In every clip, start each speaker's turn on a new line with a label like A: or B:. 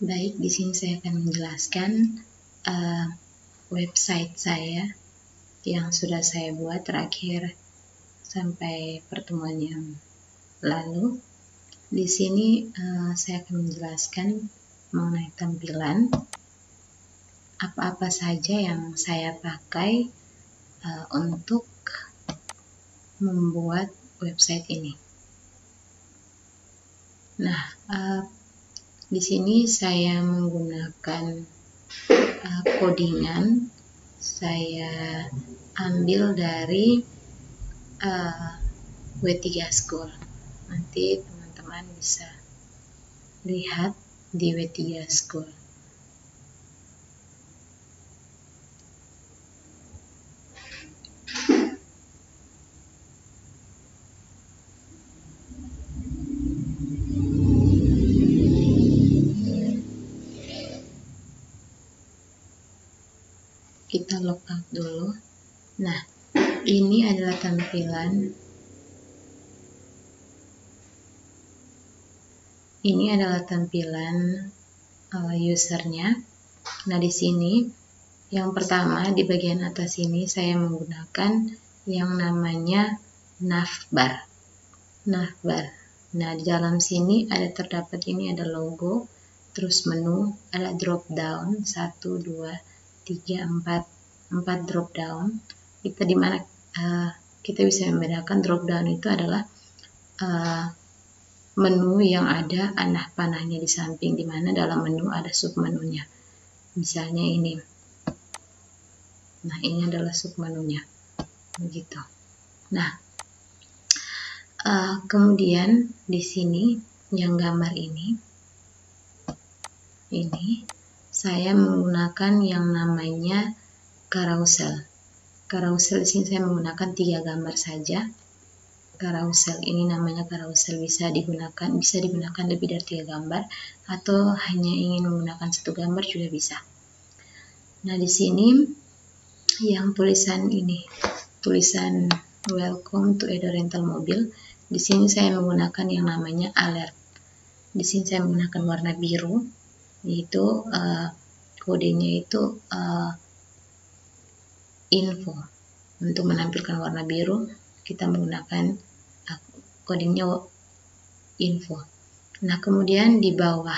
A: Baik, di sini saya akan menjelaskan website saya yang sudah saya buat terakhir sampai pertemuan yang lalu. Di sini saya akan menjelaskan mengenai tampilan, apa-apa saja yang saya pakai untuk membuat website ini. Nah, di sini saya menggunakan codingan. Saya ambil dari W3 School. Nanti teman-teman bisa lihat di W3 School. Kita logout dulu. Nah, ini adalah tampilan. Ini adalah tampilan usernya. Nah, di sini yang pertama di bagian atas ini saya menggunakan yang namanya navbar. Navbar. Nah, di dalam sini terdapat ini ada logo, terus menu, ada drop down 1, 2, 3, 4 drop down. Kita bisa membedakan drop down itu adalah menu yang ada anak panahnya di samping, di mana dalam menu ada submenunya. Misalnya ini. Nah, ini adalah submenunya. Begitu. Nah, kemudian di sini yang gambar ini saya menggunakan yang namanya carousel. Carousel di sini saya menggunakan 3 gambar saja. Carousel ini namanya carousel, bisa digunakan lebih dari 3 gambar, atau hanya ingin menggunakan 1 gambar juga bisa. Nah, di sini yang tulisan ini, tulisan welcome to Edo Rental Mobil. Di sini saya menggunakan yang namanya alert. Di sini saya menggunakan warna biru, yaitu kodenya itu info. Untuk menampilkan warna biru, kita menggunakan kodenya info. Nah, kemudian di bawah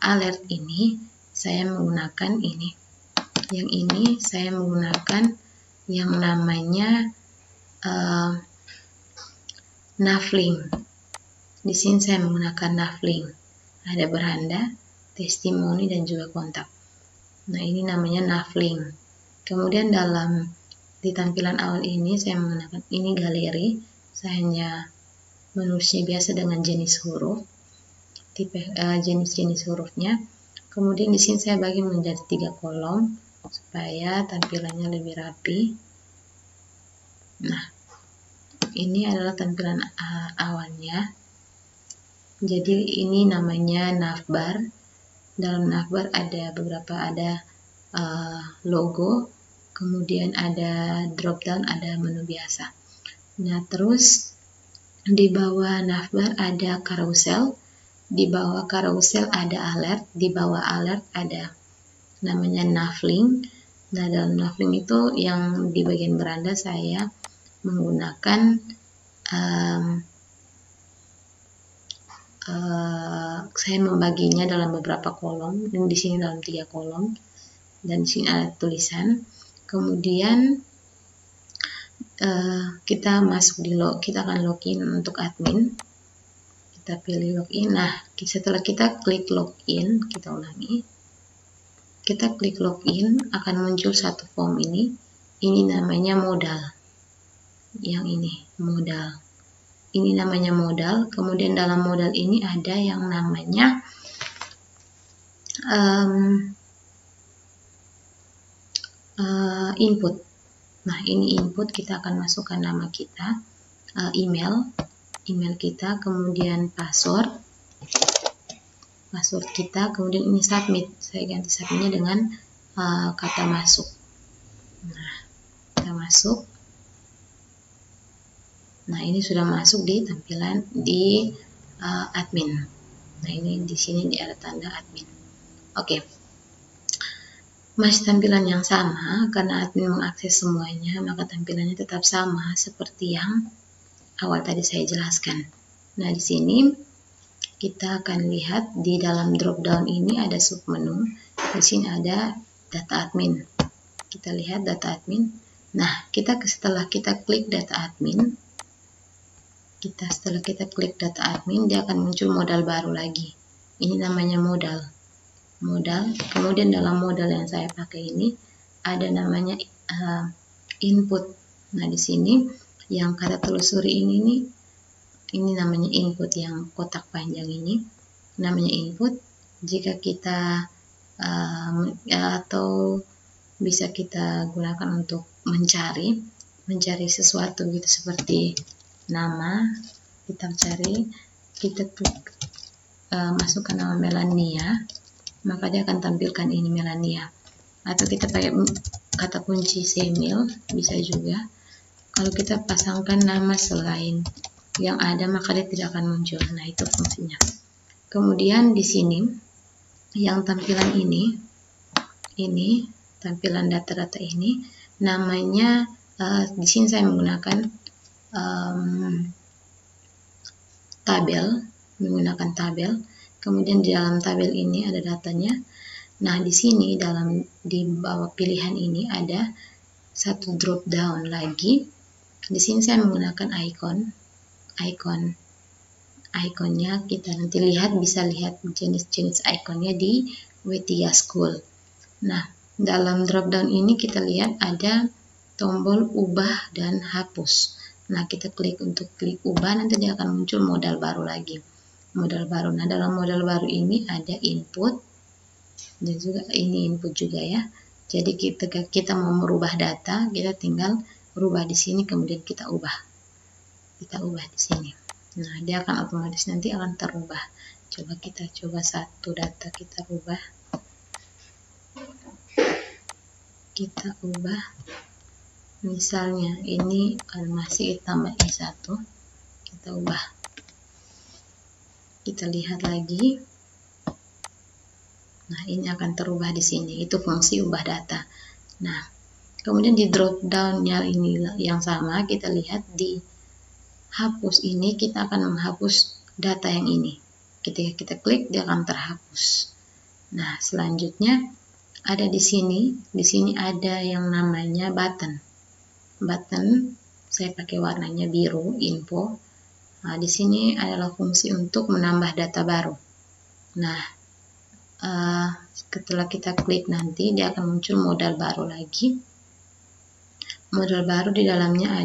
A: alert ini saya menggunakan ini. Yang ini saya menggunakan yang namanya navlink. Di sini saya menggunakan navlink. Ada beranda, testimoni, dan juga kontak. Nah, ini namanya navlink. Kemudian di tampilan awal ini saya menggunakan ini galeri. Saya hanya menulisnya biasa dengan jenis huruf, jenis-jenis hurufnya. Kemudian di sini saya bagi menjadi 3 kolom supaya tampilannya lebih rapi. Nah, ini adalah tampilan awalnya. Jadi ini namanya navbar. Dalam navbar ada logo, kemudian ada drop down, ada menu biasa. Nah, terus di bawah navbar ada carousel, di bawah carousel ada alert, di bawah alert ada namanya navlink. Nah, dalam navlink itu yang di bagian beranda saya menggunakan saya membaginya dalam beberapa kolom. Di sini dalam 3 kolom, dan di sini ada tulisan. Kemudian kita akan login untuk admin. Kita pilih login. Nah, setelah kita klik login, kita ulangi. Kita klik login, akan muncul satu form ini. Ini namanya modal. Yang ini modal. Ini namanya modal. Kemudian dalam modal ini ada yang namanya input. Nah, ini input. Kita akan masukkan nama kita, email kita, kemudian password kita, kemudian ini submit. Saya ganti submitnya dengan kata masuk. Nah, kita masuk. Nah, ini sudah masuk di tampilan di admin. Nah, ini di sini ada tanda admin. Oke. Masih tampilan yang sama, karena admin mengakses semuanya, maka tampilannya tetap sama seperti yang awal tadi saya jelaskan. Nah, di sini kita akan lihat di dalam drop down ini ada submenu. Di sini ada data admin. Kita lihat data admin. Nah, setelah kita klik data admin, dia akan muncul modal baru lagi. Ini namanya modal. Kemudian dalam modal yang saya pakai ini ada namanya input. Nah, di sini yang kata telusuri ini namanya input, yang kotak panjang ini namanya input. Jika kita atau bisa kita gunakan untuk mencari sesuatu gitu, seperti nama, kita cari, kita masukkan nama Melania, maka dia akan tampilkan ini Melania. Atau kita pakai kata kunci Semil, bisa juga. Kalau kita pasangkan nama selain yang ada, maka dia tidak akan muncul. Nah, itu fungsinya. Kemudian di sini yang tampilan ini tampilan data-data ini namanya, di sini saya menggunakan tabel. Kemudian di dalam tabel ini ada datanya. Nah, di sini di bawah pilihan ini ada satu drop down lagi. Di sini saya menggunakan ikonnya. Kita nanti bisa lihat jenis-jenis ikonnya di W3 School. Nah, dalam drop down ini kita lihat ada tombol ubah dan hapus. Nah, kita klik ubah, nanti dia akan muncul modal baru lagi. Nah, dalam modal baru ini ada input dan juga ini input juga ya. Jadi kita mau merubah data, kita tinggal rubah di sini, kemudian kita ubah di sini. Nah, dia akan otomatis nanti akan terubah. Kita coba satu data kita ubah. Misalnya ini masih tambah I1, kita ubah. Kita lihat lagi. Nah, ini akan terubah di sini. Itu fungsi ubah data. Nah, kemudian di drop down-nya ini yang sama, kita lihat di hapus ini, kita akan menghapus data yang ini. Ketika kita klik, dia akan terhapus. Nah, selanjutnya ada di sini. Di sini ada yang namanya button. Saya pakai warnanya biru, info. Nah, di sini adalah fungsi untuk menambah data baru. Nah, setelah kita klik nanti dia akan muncul modal baru lagi. Modal baru di dalamnya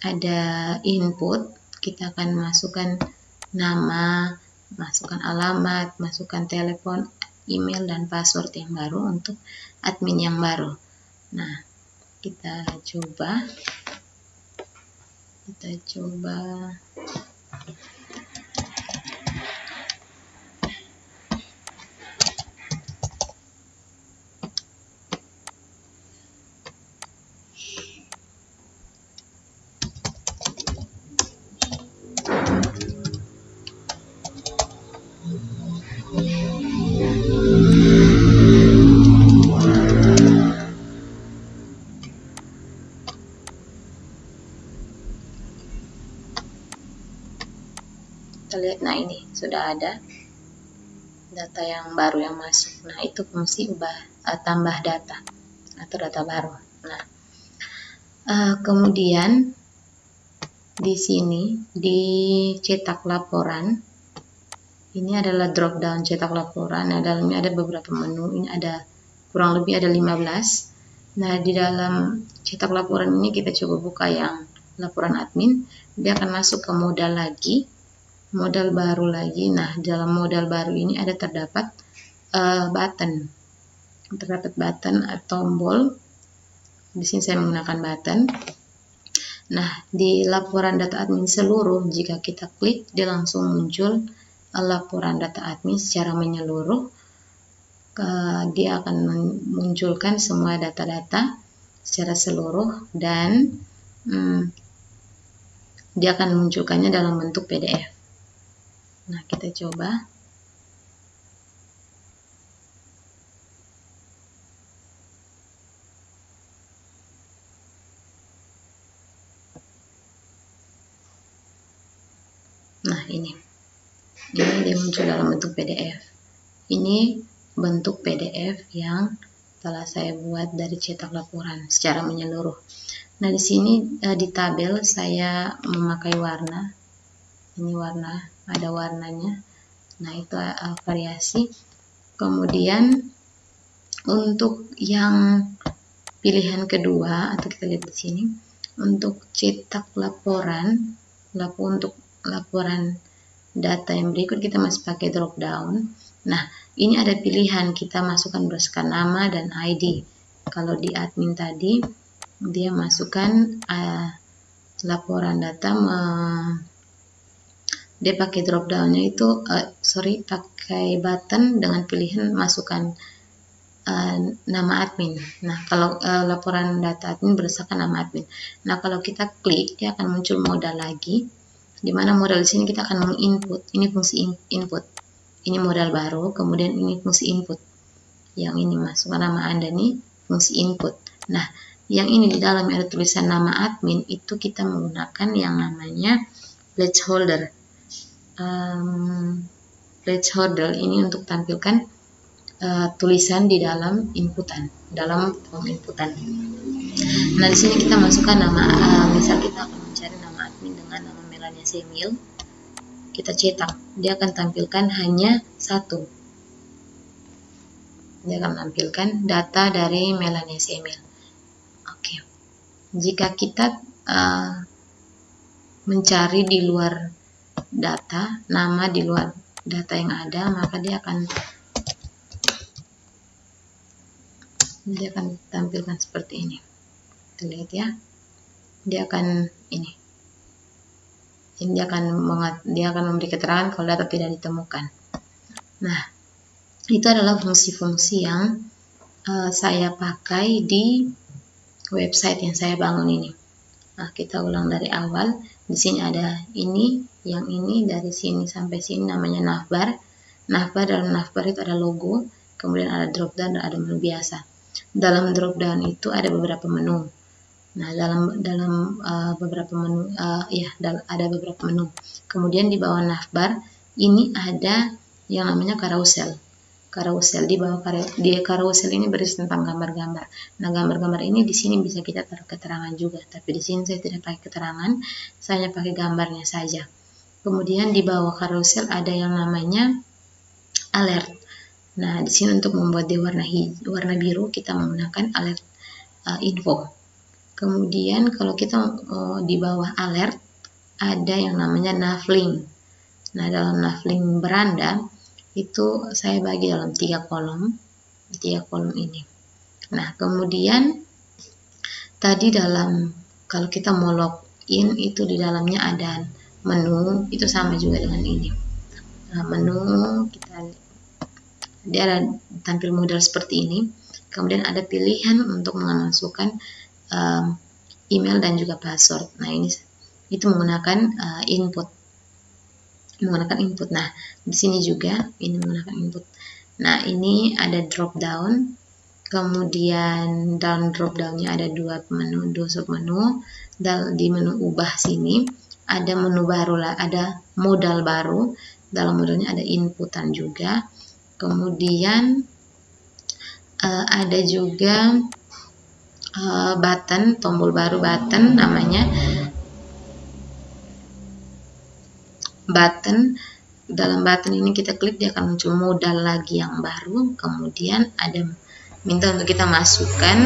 A: ada input. Kita akan masukkan nama, masukkan alamat, masukkan telepon, email, dan password yang baru untuk admin yang baru. Nah, kita coba. Kita lihat, nah ini sudah ada data yang baru yang masuk. Nah, itu fungsi tambah data atau data baru. Nah, kemudian di sini di cetak laporan, ini adalah drop down cetak laporan. Nah, dalamnya ada beberapa menu. Ini ada kurang lebih ada 15. Nah, di dalam cetak laporan ini kita coba buka yang laporan admin. Dia akan masuk ke modal baru lagi. Nah, dalam modal baru ini ada terdapat button. Tombol. Di sini saya menggunakan button. Nah, di laporan data admin seluruh, jika kita klik, dia langsung muncul laporan data admin secara menyeluruh. Dia akan memunculkan semua data-data secara seluruh, dan dia akan memunculkannya dalam bentuk PDF. Nah, kita coba. Nah, ini dia muncul dalam bentuk PDF. Ini bentuk PDF yang telah saya buat dari cetak laporan secara menyeluruh. Nah, di sini di tabel saya memakai warna. Ini warna, ada warnanya. Nah, itu variasi. Kemudian untuk yang pilihan kedua, atau kita lihat di sini, untuk cetak laporan, untuk laporan data yang berikut kita masih pakai drop down. Nah, ini ada pilihan, kita masukkan berdasarkan nama dan ID. Kalau di admin tadi, dia masukkan laporan data, dia pakai drop downnya itu, pakai button dengan pilihan masukkan nama admin. Nah, kalau laporan data admin berdasarkan nama admin. Nah, kalau kita klik, dia akan muncul modal lagi. Di mana modal di sini kita akan menginput. Ini fungsi input. Ini modal baru, kemudian ini fungsi input. Yang ini masukkan nama Anda nih, fungsi input. Nah, yang ini di dalam ada tulisan nama admin, itu kita menggunakan yang namanya placeholder. Placeholder ini untuk tampilkan tulisan di dalam inputan, dalam form inputan. Nah, di sini kita masukkan nama, misal kita akan mencari nama admin dengan nama Melania Semil, kita cetak, dia akan tampilkan hanya satu. Dia akan menampilkan data dari Melania Semil. Oke. Jika kita mencari di luar data, nama di luar data yang ada, maka dia akan tampilkan seperti ini. Kita lihat ya, dia akan dia akan memberi keterangan kalau data tidak ditemukan. Nah, itu adalah fungsi-fungsi yang saya pakai di website yang saya bangun ini. Nah, kita ulang dari awal. Di sini ada ini, yang ini dari sini sampai sini namanya navbar. Dalam navbar itu ada logo, kemudian ada drop down dan ada menu biasa. Dalam drop down itu ada beberapa menu. Nah, dalam beberapa menu, ada beberapa menu. Kemudian di bawah navbar ini ada yang namanya carousel. Di bawah carousel ini berisi tentang gambar-gambar. Nah, gambar-gambar ini di sini bisa kita taruh keterangan juga, tapi di sini saya tidak pakai keterangan, saya hanya pakai gambarnya saja. Kemudian di bawah carousel ada yang namanya alert. Nah, di sini untuk membuat dia warna biru kita menggunakan alert info. Kemudian kalau kita di bawah alert ada yang namanya navlink. Nah, dalam navlink beranda itu saya bagi dalam 3 kolom ini. Nah, kemudian tadi kalau kita mau login itu di dalamnya ada menu, itu sama juga dengan ini. Nah, menu dia ada tampil modal seperti ini. Kemudian ada pilihan untuk memasukkan email dan juga password. Nah, itu menggunakan input. Nah, di sini juga ini menggunakan input. Nah, ini ada drop down. Kemudian dalam drop downnya ada dua submenu. Di menu ubah sini ada menu baru lah, ada modal baru. Dalam modalnya ada inputan juga. Kemudian ada juga button, tombol baru button namanya button. Dalam button ini kita klik, dia akan muncul modal lagi yang baru. Kemudian ada minta untuk kita masukkan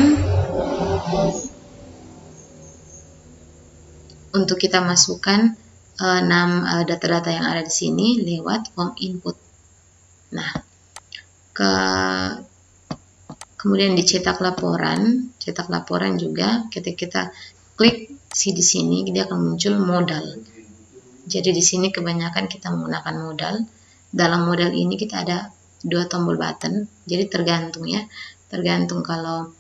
A: data-data yang ada di sini lewat form input. Nah, kemudian dicetak laporan juga ketika kita klik di sini dia akan muncul modal. Jadi di sini kebanyakan kita menggunakan modal. Dalam modal ini kita ada 2 tombol button. Jadi tergantung kalau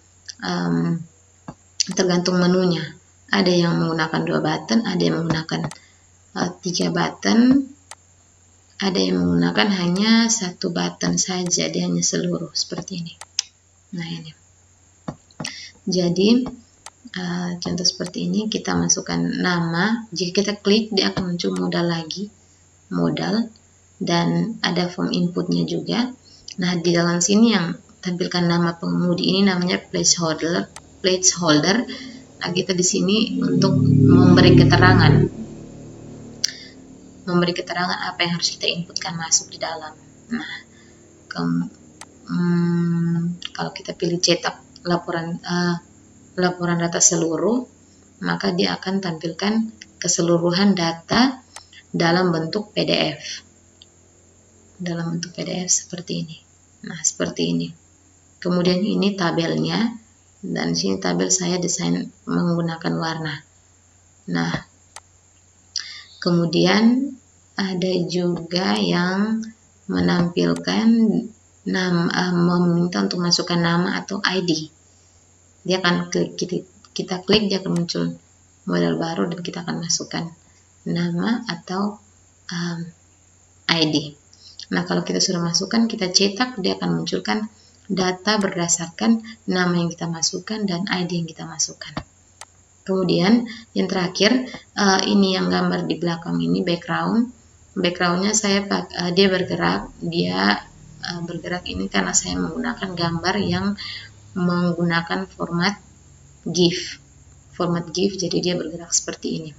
A: tergantung menunya. Ada yang menggunakan 2 button, ada yang menggunakan 3 button, ada yang menggunakan hanya satu button saja, dia hanya seluruh seperti ini. Nah ini. Jadi contoh seperti ini, kita masukkan nama. Jika kita klik, dia akan muncul modal lagi, modal, dan ada form inputnya juga. Nah di dalam sini yang tampilkan nama pengemudi ini namanya placeholder. Nah kita di sini untuk memberi keterangan apa yang harus kita inputkan masuk di dalam. Nah kalau kita pilih cetak laporan data seluruh, maka dia akan tampilkan keseluruhan data dalam bentuk PDF. Dalam bentuk PDF seperti ini. Nah, seperti ini. Kemudian ini tabelnya, dan sini tabel saya desain menggunakan warna. Nah, kemudian ada juga yang menampilkan meminta untuk masukkan nama atau ID. Dia akan kita klik, dia akan muncul modal baru dan kita akan masukkan nama atau ID. Nah kalau kita sudah masukkan, kita cetak, dia akan munculkan data berdasarkan nama yang kita masukkan dan ID yang kita masukkan. Kemudian yang terakhir, ini yang gambar di belakang ini backgroundnya saya dia bergerak ini karena saya menggunakan gambar yang menggunakan format GIF, jadi dia bergerak seperti ini.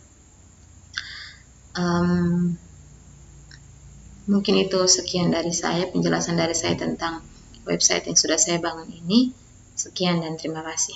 A: Mungkin itu sekian dari saya, penjelasan dari saya tentang website yang sudah saya bangun ini. Sekian dan terima kasih.